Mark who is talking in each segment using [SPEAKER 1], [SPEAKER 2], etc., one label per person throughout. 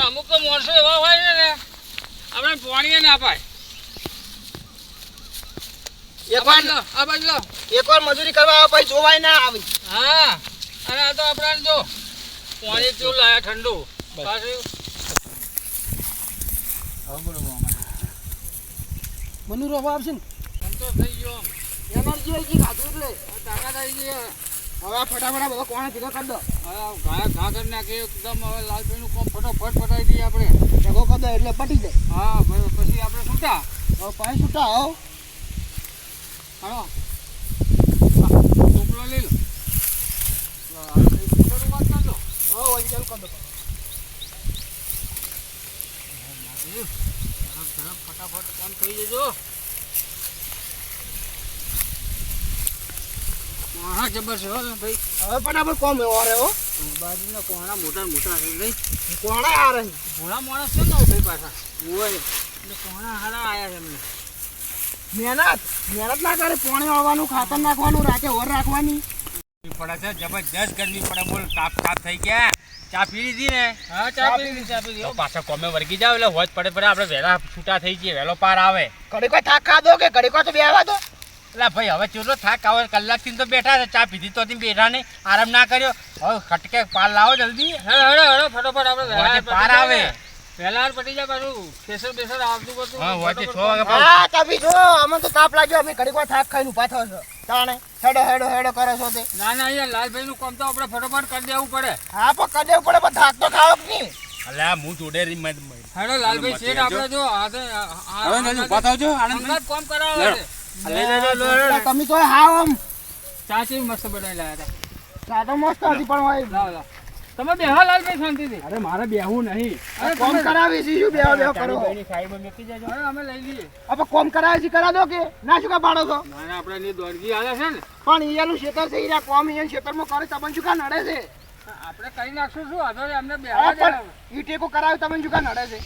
[SPEAKER 1] અમુક તો માણસો એવા હોય છે ને આપણે પાણી ના પાય.
[SPEAKER 2] એકવાર મજૂરી કરવા આવે પછી જોવાય ના આવી.
[SPEAKER 1] હા અને આ તો આપણે જો પાણી કેવું લાયા ઠંડુ પાછું.
[SPEAKER 2] મનુ રોવા આવશે ને
[SPEAKER 1] સંતોષ થઈ ગયો
[SPEAKER 2] એનર્જી આવી ગઈ ખાધું એટલે
[SPEAKER 1] તાકાત આવી ગઈ.
[SPEAKER 2] હવે ફટાફટ બધા કોણે ભેગા કરી દો.
[SPEAKER 1] ઘા કરી નાખીએ એકદમ. હવે લાલભાઈનું કામ ફટોફટ પટાવી દઈએ આપણે.
[SPEAKER 2] ભેગો કરી દો એટલે પટી જાય.
[SPEAKER 1] હા પછી આપણે છૂટા.
[SPEAKER 2] હવે પાણી છૂટા આવો
[SPEAKER 1] હાલો ટોપલો લઈ લો. વાત કરી દો.
[SPEAKER 2] ચાલુ કરી દો.
[SPEAKER 1] ઝડપ ફટાફટ કામ થઈ જજો. કોણા જબર છે હો ભાઈ.
[SPEAKER 2] હવે ફટાફટ કોમ એવો રે હો.
[SPEAKER 1] બાજુના કોણા મોટા મોટા છે નહીં.
[SPEAKER 2] કોણા આ રહી
[SPEAKER 1] ભોળા માણસ છે ને ભાઈ પાછા હોય એટલે કોણા હારા આયા છે એમને.
[SPEAKER 2] મહેનત ના કરે. પાણી વાળવાનું, ખાતર નાખવાનું, રાતે ઓર રાખવાની.
[SPEAKER 1] પડે છે જબરજસ્ત ગરમી પડે. બોલ તાપ થઈ ગયા. ચા પી લીધી ને? હા ચા પી લીધી. પાછા કોમે વર્ગી જાવ એટલે હોજ પડે આપણે વહેલા છૂટા થઈ જઈએ. વહેલો પાર આવે.
[SPEAKER 2] ઘડી કોઈ થાક ખાધો કે ઘડી કોઈ તો બેહવા દો.
[SPEAKER 1] એટલે ભાઈ હવે ચેટલો થાક આવે. કલાકથી તો બેઠા છે. ચા પીધી તો બેઠા નહીં, આરામ ના કર્યો. હવે ખટકે પાર લાવો જલ્દી. હેડો ફટોફટ આપણે પાર આવે. વહેલા પટી જાય પાછું પ્રેશર બેસર આવતું કરતું. હા હોય 6 વાગે.
[SPEAKER 2] હા તમે જો અમને તો તાપ લાગ્યો. અમે ઘડી કોઈ થાક ખાઈને ઉભા થયો છો. તાણે હેડો કરો છો તે.
[SPEAKER 1] ના અહીંયા લાલભાઈ નું કામ તો આપણે ફટોફટ કરી દેવું પડે.
[SPEAKER 2] હા પણ કરી દેવું પડે પણ થાક તો ખાવ જ નહીં.
[SPEAKER 1] અલ્યા હું જોડે હેડો લાલભાઈ શેઠ આપણે જો કામ કરાવે છે.
[SPEAKER 2] તમે તો હાવ આમ
[SPEAKER 1] ચાચી મસ્ત બનાવી લાયા હતા.
[SPEAKER 2] ચા તો મસ્ત હતી પણ હોય
[SPEAKER 1] લાવ તમે બેહો લાલભાઈ શાંતિથી.
[SPEAKER 3] અરે મારે બેહવું નહીં.
[SPEAKER 2] કોમ કરાવી છે શું બેહો કરો.
[SPEAKER 1] સાહેબ મેકી જજો. હવે અમે લઈ લઈએ.
[SPEAKER 2] હવે કોમ કરાવી છે કરા દો કે ના શું કા પાડો છો.
[SPEAKER 1] ના ના આપણે દોડગી આવે છે ને
[SPEAKER 2] પણ અહીંયાનું ખેતર છે ઈરા કોમ અહીંયા ખેતરમાં કરે તમને શું કા નડે છે.
[SPEAKER 1] આપણે કરી નાખશું શું આધો અમને બેહવા દે.
[SPEAKER 2] ઈ ટેકો કરાવી તમને શું કા નડે છે.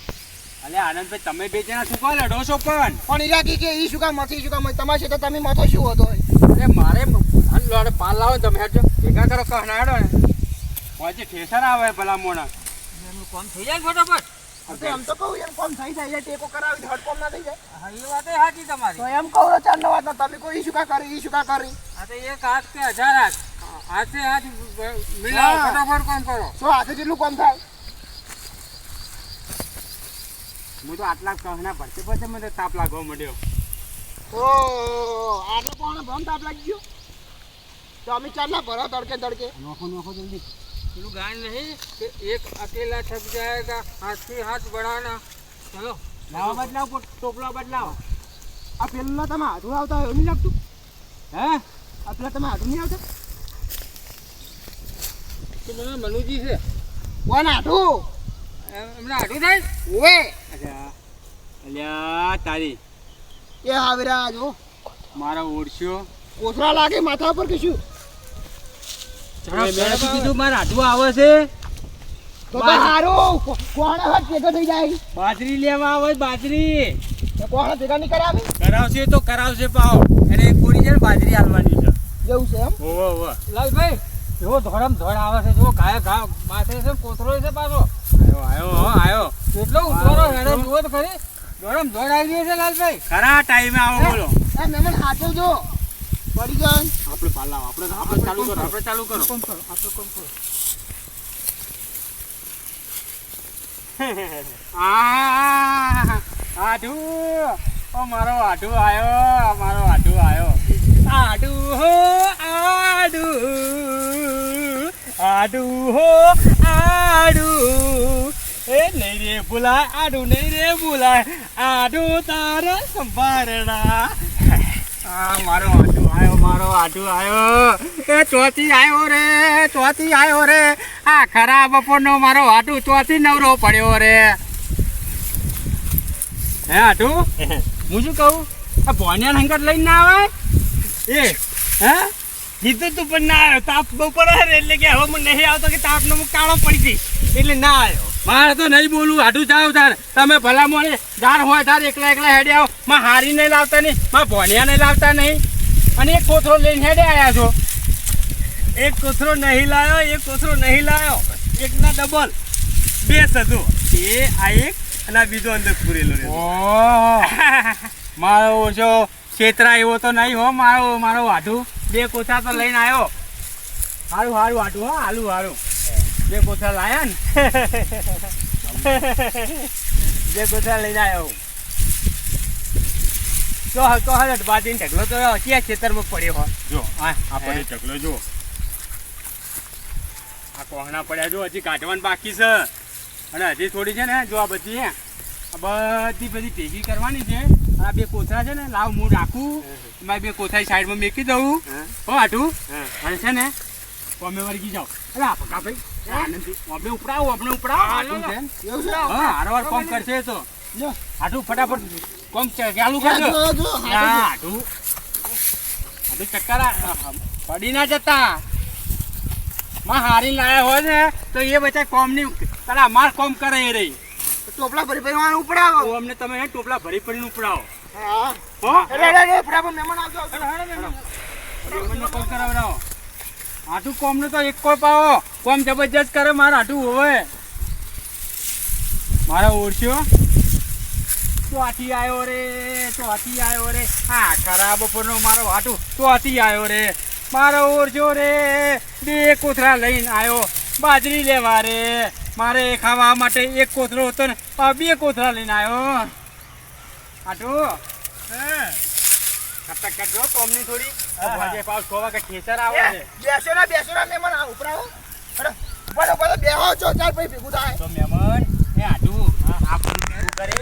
[SPEAKER 3] અલે આનંદભાઈ તમે બે જણા શું કા લડો છો પણ
[SPEAKER 2] ઈરા કે ઈ શું કા મથી શું કા તમારે છે તો તમે મથો શું હતો.
[SPEAKER 3] અરે મારે પાલ લાવો તમે હેડજો ભેગા કરો કહના હેડો ને. આજે ઠેસર આવે ભલા મોણા.
[SPEAKER 1] એનું કામ થઈ જાય ફટાફટ.
[SPEAKER 2] એમ તો કહું એમ કોમ થઈ જાય ટેકો કરાવી હટ કોમ ના થઈ જાય.
[SPEAKER 1] હા એ વાત સાચી તમારી.
[SPEAKER 2] તો એમ કહું ચાર નો વાત તમે કોઈ ઈ શું કા કરી ઈ શું કા કરી.
[SPEAKER 1] આ તો એક હાથ કે 1000 હાથ. હાથે હાથ મિલાવો ફટાફટ કામ કરો.
[SPEAKER 2] શું હાથે જેટલું કોમ થાય.
[SPEAKER 3] હું તો આટલા કહના ભરતે પછી મને તાપ લાગવા માંડ્યો.
[SPEAKER 2] ઓ આટલો કોણ ભમ તાપ લાગી ગયો. તો અમે ચાલના ભરો તડકે
[SPEAKER 3] નોખો જલ્દી.
[SPEAKER 1] પેલું ગાન નહીં કે એક અકેલા થક જાયેગા હાથથી હાથ बढ़ाना. ચલો
[SPEAKER 3] લાવો બદલાવો ટોપલો બદલાવો.
[SPEAKER 2] આ પેલા તમે હાથું આવતા હોય એવું નહીં લાગતું.
[SPEAKER 3] હે
[SPEAKER 2] આ પેલા તમે હાથું નહીં આવતા.
[SPEAKER 1] તો મને મનુજી છે
[SPEAKER 2] કોણ હાથું
[SPEAKER 1] એમને હાથું થાય.
[SPEAKER 2] ઓવે
[SPEAKER 3] અલ્યા તારી
[SPEAKER 2] એ હાવેરા જો
[SPEAKER 3] મારા ઓળશ્યો
[SPEAKER 2] કોથળા લાગે માથા પર કે શું.
[SPEAKER 3] મેં કીધું મારા હાડું આવે છે.
[SPEAKER 2] તો હારું કોણ હાથ ભેગો થઈ જાય.
[SPEAKER 3] બાજરી લેવા આવે બાજરી.
[SPEAKER 2] કોણ ભેગા નહીં કરાવી.
[SPEAKER 3] કરાવશે તો કરાવશે પાવ. અને એક પૂરી છે ને બાજરી હાલવાની છે.
[SPEAKER 2] એવું છે એમ.
[SPEAKER 3] ઓવો
[SPEAKER 1] લાલભાઈ એવો ધોળમ ધોળ આવે છે. જો ઘા માથે છે કોથળો છે પાછો.
[SPEAKER 3] આયો
[SPEAKER 1] કેટલો ઉતવારો હેડે જુઓ તો ખરી. ધોળમ ધોળ આવી ગયો છે લાલભાઈ.
[SPEAKER 3] ખરા ટાઈમે આવો બોલો.
[SPEAKER 2] એ મેમન હાથે જો પડી જાય.
[SPEAKER 3] આપણે પાલાવ આપણે ચાલુ કરો.
[SPEAKER 1] કોમ કરો આપણે કોમ કરો.
[SPEAKER 3] આડુ ઓ મારો આડુ આયો. આડુ હો આડુ એ નહીં રે ભૂલાય આડુ તારા સંભારણા. મારો આડુ આયો. એ ચોથી આવ્યો રે. આ ખરા બપોરનો મારો આડુ ચોથી નવરો પડ્યો રે. હે આડુ હું શું કહું આ ભોન્યા હંગત લઈને ના આવે. એ હે કીધું તું પણ ના આવ્યો. તાપ બહુ પડે એટલે કે હવે મને નહીં આવતો કે તાપનો હું કાળો પડી જઈશ એટલે ના આવ્યો. મારે તો નહીં બોલું હાડું જાવ તાર. તમે ભલા મોને જાણ હોય તાર એકલા હેડે આવો. માં હારી નહીં લાવતા નહીં, માં ભોનિયા નહીં લાવતા નહીં. અને એક કોથળો લઈને હેડે આવ્યા છો. એક કોથળો નહીં લાવ્યો. એકના ડબલ 2 થતું. આ એક અને આ બીજો અંદર પૂરેલો રહે.
[SPEAKER 1] ઓહ મારો ઓછો છેતરા એવો તો નહીં હો. મારો વાઢુ 2 કોથા તો લઈને આવ્યો. હારું વાઢુ હો. હારું 2 કોથા લાયા ને 2 કોથા લઈને આવ્યો. તો હટ બાજીને ઢગલો તો ક્યાં ખેતરમાં પડ્યો હો. જો આ પડ્યો ઢગલો જો. આ કોહણા પડ્યા જો હજી કાઢવાનું બાકી છે. અને હજી થોડી છે ને જો આ બધી ભેગી કરવાની છે. આ 2 કોથળા છે ને લાવ હું રાખું. મારે 2 કોથળા સાઈડમાં મેકી દઉં હો આટું. અને છે ને તમે વર્ગી જાઓ. અરે આપકા ભાઈ આનંદથી આપણે ઉપડાવો આટું છે. હા હારવાર કોમ કરશે તો આટું ફટાફટ કોમ ચાલુ કરજો. આટું ચક્કર પડી ના જતા. માં હારી લાયા હોય ને તો એ બચ્ચા કોમ નહીં તારા માર કોમ કરે એ રહી.
[SPEAKER 2] ટોપલા ભરી ભરી ઉપડાવો.
[SPEAKER 1] અમને તમે ટોપલા ભરી ભરીને ઉપડાવો.
[SPEAKER 2] હા
[SPEAKER 1] હો
[SPEAKER 2] ફટાફટ મહેમાન આવજો.
[SPEAKER 1] મહેમાનને કોમ કરાવડાવો. આટું કોમનું તો એક કોઈ પાવો કોમ જબરજસ્ત કરે. મારા આટું હોય મારા ઓળખ્યો તો આથી આવ્યો રે. હા ખરાબ બપોરનો મારો આટું તો આથી આવ્યો રે. મારો ઓળખ્યો રે 2 કોથળા લઈને આવ્યો બાજરી લેવા રે. મારે ખાવા માટે 1 કોથળો હતો ને 2 કોથળા લઈને આવ્યો. આટું ખટક કરજો કોમની થોડી. પાવ 6 વાગે ઠેસર આવે છે.
[SPEAKER 2] બેસો ના મહેમાન ઉપડાવો. અરે ઉભા બેહો છો ચાલ પછી ભેગું થાય.
[SPEAKER 1] તો મહેમાન એ આટું આ પૂરું કરે.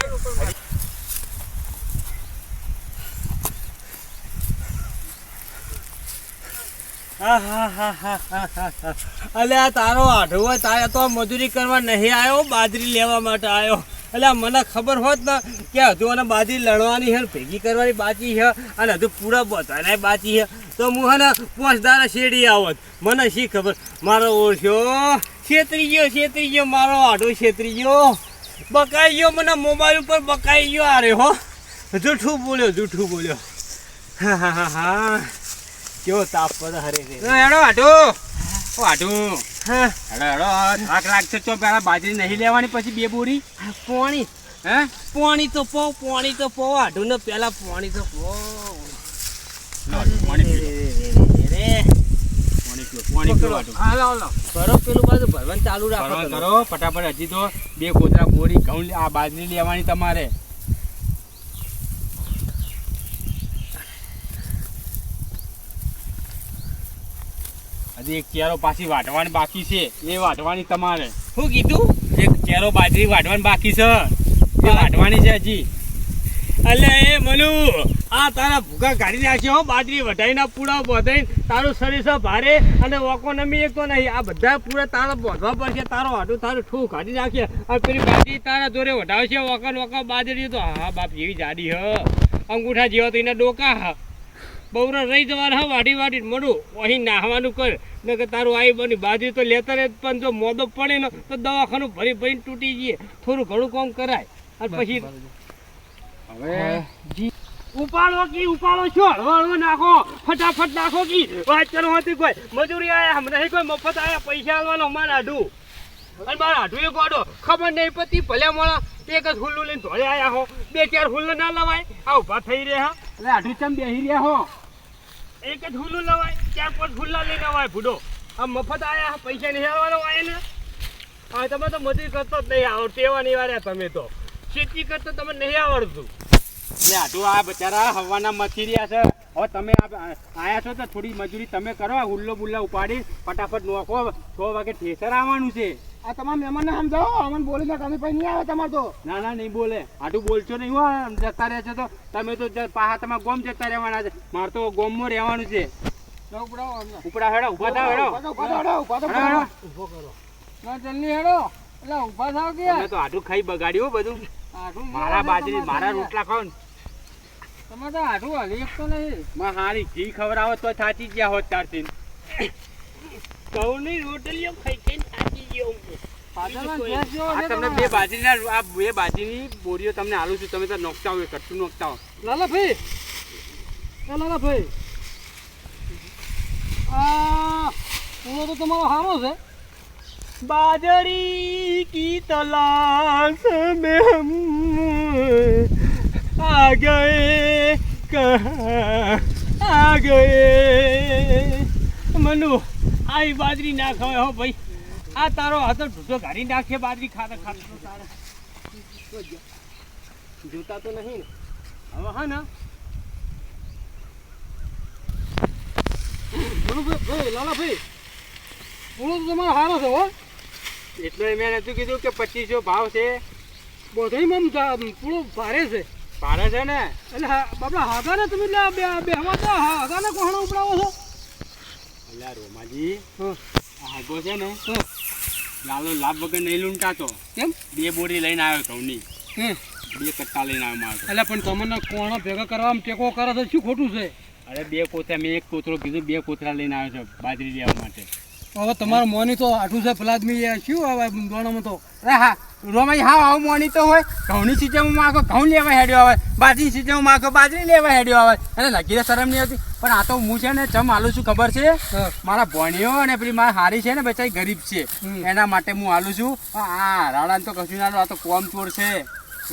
[SPEAKER 3] અલ્યા તારો આઢો હોય તારે તો મજૂરી કરવા નહીં આવ્યો, બાજરી લેવા માટે આવ્યો. એટલે મને ખબર હોત ને કે હજુ અને બાજરી લણવાની છે, ભેગી કરવાની બાકી છે અને હજુ પૂરા બધાને બાકી છે તો હું હે ને 5 દાડા શેડી આવત. મને શી ખબર મારો ઓળખ્યો છેતરી ગયો મારો આઢો છેતરી ગયો, બકાઈ ગયો, મને મોબાઈલ ઉપર બકાઈ ગયો. અરે હો જૂઠું બોલ્યો. હા કેવો તાપ પડે હરે રે.
[SPEAKER 1] હેડો આટું હેડો થાક લાગશે તો પેલા બાજરી નહીં લેવાની પછી 2 બોરી
[SPEAKER 3] પાણી તો પો આઢું ને પેલા પાણી તો પો. કરો પેલું બાજુ ભરવાનું ચાલુ રાખો.
[SPEAKER 1] કરો ફટાફટ. હજી તો 2 કોતરા બોરી ઘઉં આ બાજરી લેવાની તમારે. હજી એક ચેરો પાછી વાટવાની બાકી છે, એ વાટવાની તમારે.
[SPEAKER 3] શું કીધું?
[SPEAKER 1] એક ચેરો બાજરી વાટવાની બાકી છે, એ વાટવાની છે હજી.
[SPEAKER 3] અલે એ મનુ આ તારા ભૂકા કાઢી નાખ્યો બાજરી વઢાઈના પૂડા બોધાઈને તારું શરીર ભારે અને વોકો નમી એક તો નહીં. આ બધા પૂરા તારા બોધવા પડશે. તારો હાડું તારું ઠૂ કાઢી નાખે. આ પેલી બાજરી તારા જોડે વઢાવશે વોકા બાજરી તો હા બાપ જેવી જાડી હ, અંગૂઠા જેવા તો એના ડોકા હ. બહુરા રહી જવાના હા વાટી મોડું અહીં નાહવાનું કર ને કે તારું આવી બની બાજરી તો લેતા રહે. પણ જો મોદો પડે ને તો દવાખાનું ભરીને તૂટી જઈએ. થોડું ઘણું કામ કરાય અને પછી
[SPEAKER 1] હવે
[SPEAKER 3] ઉપાડો છો હળવો નાખો, ફટાફટ નાખો કી વાત કરવાથી કોઈ મજૂરી આયા નહીં, કોઈ મફત આયા પૈસા આલવાનો. મારા આઢું અને મારા આઢું એ ગોડો ખબર નહીં પતી ભલે મોડા એક જ હુલ્લું લઈને ધોળે આયા હો. 2-4 હુલ્લો ના લવાય. આ ઉભા થઈ રહ્યા
[SPEAKER 1] એટલે આઠું ચમ બેહી રહ્યા હો.
[SPEAKER 3] એક જ હુલ્લું લવાય, 4-5 હુલ્લા લઈને અવાય ભૂડો. આ મફત આયા પૈસા નહીં આવવાનો હોય ને. હા તમે તો મજૂરી કરતો જ નહીં આવડતું એવા નહીં વાર્યા. તમે તો ખેતી કરતો તમે નહીં આવડતું.
[SPEAKER 1] એટલે આટલું આ બચારા હવાના મથી રહ્યા છે. હવે તમે આયા છો તો થોડી મજૂરી તમે કરો. હુલ્લો બુલ્લા ઉપાડી ફટાફટ નોખો. 6 વાગે ઠેસર આવવાનું છે.
[SPEAKER 2] આ તમારા મહેમાનને સમજાવો, અમને બોલીને તમે પછી નહીં આવે તમારે તો.
[SPEAKER 1] ના નહીં બોલે. આટલું બોલશો નહીં હો. જતા રહે છે તો તમે તો પાહા તમારા ગોમ જતા રહેવાના છે. મારે તો ગોમમાં રહેવાનું છે. ઉપડા હેડો, ઉભા થાવ હેડો.
[SPEAKER 2] ઉભો કરો ના જલ્દી હેડો. એટલે ઉભા થાવ કે
[SPEAKER 1] તમે તો આટલું ખાઈ બગાડ્યું બધું. મારા બાજરી મારા રોટલા ખાવ ને
[SPEAKER 2] તમે તો આઠું હલી એક તો નહીં.
[SPEAKER 1] માં હારી ઘી ખવડાવો તો થાચી ગયા હોત તારથી.
[SPEAKER 3] ઘઉંની રોટલીઓ ખાઈ ખાઈને થાકી ગયો.
[SPEAKER 1] આ તમને 2 બાજરીના આ 2 બાજરીની બોરીઓ તમને આલું છું. તમે તો નોખતા હોય કટું નોખતા હો.
[SPEAKER 2] લાલાભાઈ આ પૂરો તો તમારો સારો છે.
[SPEAKER 3] बाजरी की तलाश में हम आ गए कहाँ आ गए મનુ આ બાજરી ના ખવાય હો ભાઈ આ તારો હાથો ઢૂંઢો ગાડી નાખે બાજરી ખાતા ખાતા તારે જોતા તો નહીં ને હવે હા ને મનુભાઈ લાલાભાઈ પૂળો તો તમારો સારો છે હો એટલે મેં નતું કીધું કે 2500 ભાવ છે બધું પૂળો ભારે છે ને એટલે બાપા હાગા ને તમે બેહવા તો હાગા ને કોહણો ઉપડાવો છો અલ્યા રોમાજી હાગો છે ને લાલો લાભ વગર નહીં લૂંટાતો કેમ 2 બોરી લઈને આવ્યો ઘઉંની 2 કટ્ટા લઈને આવ્યો મારો એટલે પણ તમને કોણો ભેગા કરવામાં ટેકો કરે તો શું ખોટું છે અરે 2 કોથળા મેં 1 કોથળો કીધું 2 કોથળા લઈને આવ્યો છે બાજરી લેવા માટે હવે તમારું મોની તો આઠું છે પેલા આદમી શું આવે દોણામાં તો હા રોમાઈ હા આવું મોની તો હોય ઘઉંની સિઝનમાં માખો ઘઉં લેવા હેડ્યો આવે બાજરી સિઝનમાં માખો બાજરી લેવા હેડ્યો આવે અને લગી શરમ નહીં હતી પણ આ તો હું છે ને ચમ આલું છું ખબર છે મારા ભણીઓ અને પેલી મારા હારી છે ને બચારી ગરીબ છે એના માટે હું આલું છું આ રાડા તો કશું ના આ તો કોમ ચોર છે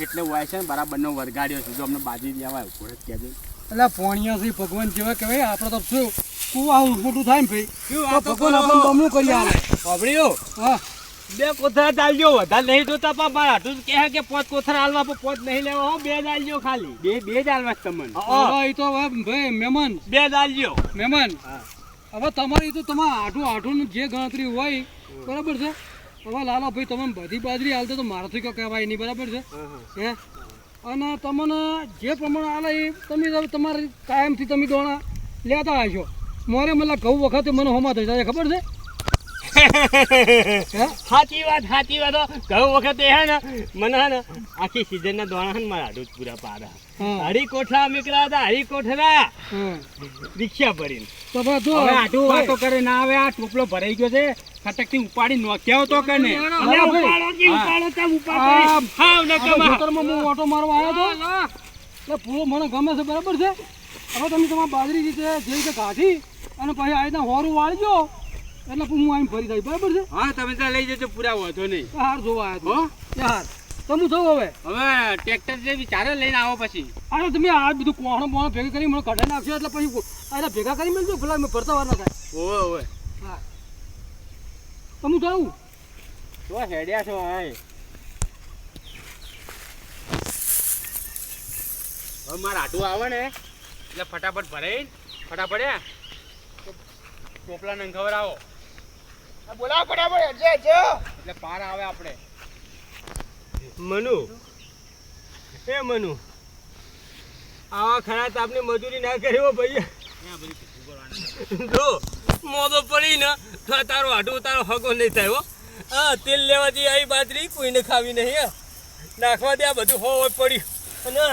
[SPEAKER 3] એટલે હોય છે ને બરાબરનો વરગાડ્યો છે જો અમને બાજરી લેવા આવ્યો ઘોડે કહેજો એટલે પોણિયા છે ભગવાન જેવા કહેવાય આપણે તો શું તું આવું મોટું થાય ને ભાઈ ભગવાન આપણને બમણું કરી આવે બાબડીઓ હા 2 કોથળા ચાલજો વધારે નહીં જોતા પા મારા હાટું કહે કે 5 કોથળા હાલવા પણ 5 નહીં લેવા હો 2 ચાલજો ખાલી 2 જ હાલવા તમને હા એ તો ભાઈ મહેમાન 2 ચાલજો મહેમાન હવે તમારી તો તમારા આઠું જે ગણતરી હોય બરાબર છે હવે લાલા ભાઈ તમે બધી બાજરી હાલતો તો મારાથી કોઈ કહેવાય નહીં બરાબર છે હે અને તમને જે પ્રમાણે હાલે એ તમે તમારે કાયમથી તમે દોણા લેતા આવશો મોરે મતલબ ઘઉં વખતે મને હોમાં થઈ જાય ખબર છે સાચી વાત ઘઉં વખતે હે ને મને હે ને આખી સિઝનના દોણા હે ને મારા હાડું પૂરા પાડા હરી કોઠા નીકળ્યા હતા હરી કોઠરા રિક્ષા ભરીને તો બધું હવે આટલું વાતો કરે ના આવે આ ટોપલો ભરાઈ ગયો છે ફટકથી ઉપાડી નોખ્યાઓ તો કને હું ઓટો મારવા આવ્યો હતો એટલે પૂરો મને ગમે છે બરાબર છે હવે તમે તમારી બાજરી રીતે જે રીતે કાઢી અને પછી આ રીતના હોરું વાળજો એટલે હું આમ ફરી થાય બરાબર છે હા તમે ત્યાં લઈ જજો પૂરા વાંધો નહીં હાર જોવા આવ્યો હો યાર તમે થયું હવે ટ્રેક્ટર જે વિચારે લઈને આવો પછી અરે તમે આ બધું કોણો બોણો ભેગા કરી મને કઢાઈ નાખશો એટલે પછી અરે ભેગા કરી મેળજો પેલા મેં ભરતા વાર ના થાય ઓવે હા તમે થયું તો હેડ્યા છો હવે મારા આટું આવે ને એટલે ફટાફટ ભરાઈ ફટાફટ ટોપલા નંખવર આવો
[SPEAKER 2] બોલાવો ફટાફટ
[SPEAKER 3] એટલે પાર આવે આપણે મનુ આવા ખરા તાપની મજૂરી ના કર્યો ભાઈ જો મોદો પડી ને તો તારો હાડું તારો હગો નહીં થાય હા તેલ લેવાથી આવી બાજરી કોઈને ખાવી નહીં નાખવા દે આ બધું હોય પડ્યું અને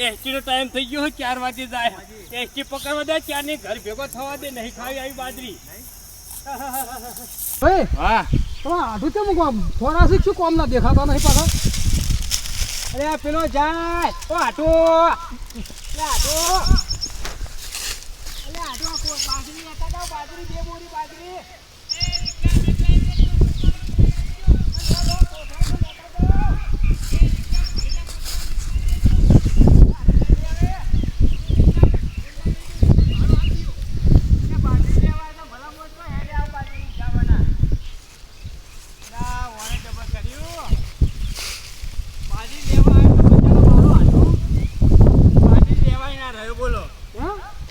[SPEAKER 3] એસટી નો ટાઈમ થઈ ગયો 4 વાગે જાય એસટી પકડવા દે 4 ને ઘર ભેગો થવા દે નહીં ખાવી આવી બાજરી હા આઠું કેમ થોડા શું કોમ ના દેખાતા નહીં પાછા અરે આ પેલો જાય ઓ આટો બાજરી લેતા જાઓ બાજરી 2 બોરી બાજરી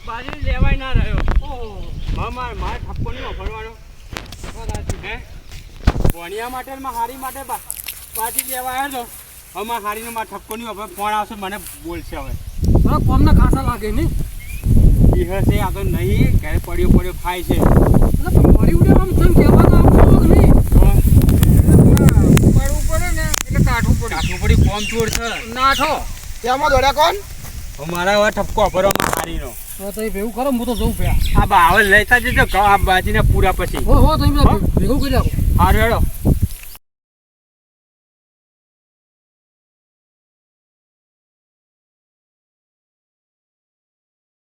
[SPEAKER 3] બાજરી લેવાય ના રહ્યો મારે ઠપકો નહીં ભરવાનો ભણિયા માટે હારી માટે બાજરી લેવા આવ્યો તો હવે મારે હારીનો મારે ઠપકો નહીં હવે ફોન આવશે મને બોલશે હવે કોમના ખાસા લાગે નહીં એ હશે આ તો નહીં ઘરે પડ્યો ખાય છે મળી ઉડે આમ તમે કહેવાના નહીં પડવું પડે ને એટલે કાઠું પડી કોમ ચોર છે નાઠો
[SPEAKER 2] તેમાં દોડ્યા કોણ
[SPEAKER 3] મારા હવે ઠપકો ભરવામાં હારીનો તો એ ભેગું કરો હું તો જઉં પ્યા આ બાવલ લેતા જજો આ બાજીને પૂરા પછી હો તમે ભેગું કરી આપો હારું હેડો